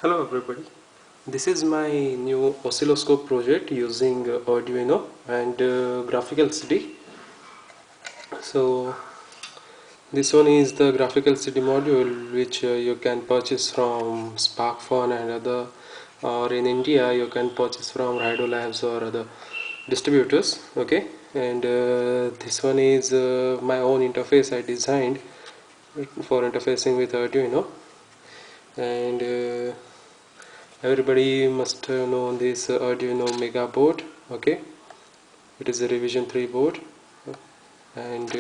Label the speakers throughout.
Speaker 1: Hello everybody, this is my new oscilloscope project using Arduino and graphical CD. So this one is the graphical CD module which you can purchase from SparkFun and other, or in India you can purchase from Rido Labs or other distributors. Okay, and this one is my own interface I designed for interfacing with Arduino, and everybody must know this Arduino Mega board. Okay, it is a revision 3 board, and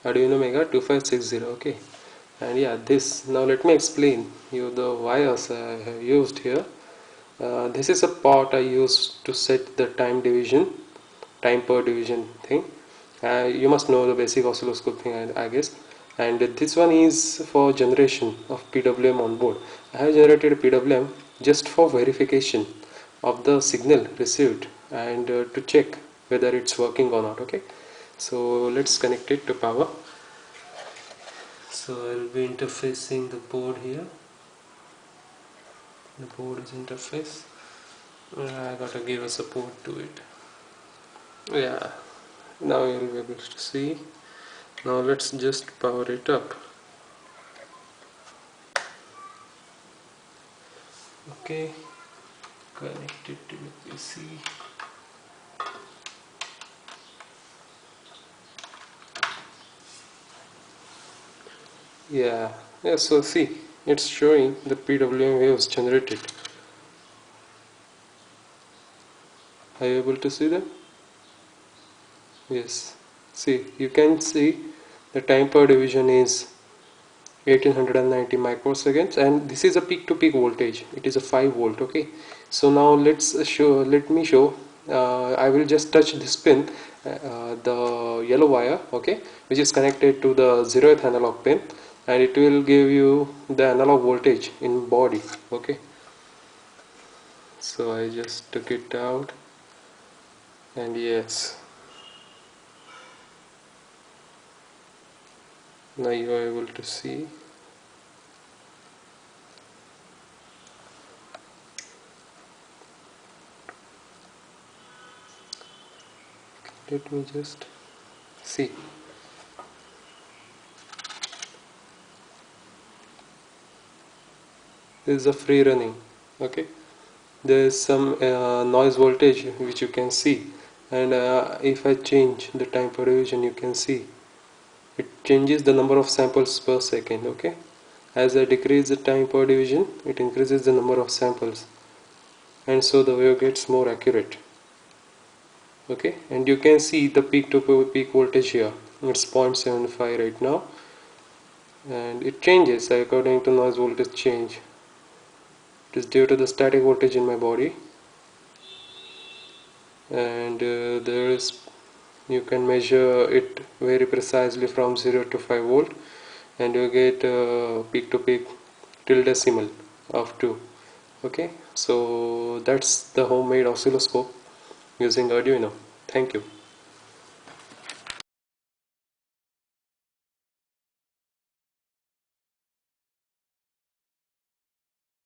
Speaker 1: Arduino Mega 2560. Okay, and yeah, this, now let me explain you the wires I have used here. This is a part I used to set the time per division thing. You must know the basic oscilloscope thing, I guess. And this one is for generation of PWM on board. I have generated a PWM just for verification of the signal received and to check whether it's working or not. Okay, so let's connect it to power. So I'll be interfacing the board here. The board is interface. I gotta give a support to it. Yeah, now you'll be able to see. Now let's just power it up. Okay, connect it to the PC. Yeah, so see, it's showing the PWM waves generated. Are you able to see them? Yes, see, you can see the time per division is 1890 microseconds, and this is a peak to peak voltage. It is a 5 volt. Okay, so now let me show. I will just touch this pin, the yellow wire, okay, which is connected to the 0th analog pin, and it will give you the analog voltage in body. Okay, so I just took it out, and yes, now you are able to see. Let me just see. This is a free running. Okay, there is some noise voltage which you can see, and if I change the time per division, you can see it changes the number of samples per second. Okay, as I decrease the time per division, it increases the number of samples, and so the wave gets more accurate. Okay, and you can see the peak to peak voltage here. It's 0.75 right now, and it changes according to noise voltage change. It is due to the static voltage in my body, and there is, you can measure it very precisely from 0 to 5 volt, and you get peak to peak till decimal of 2. Okay, so that's the homemade oscilloscope using Arduino. Thank you.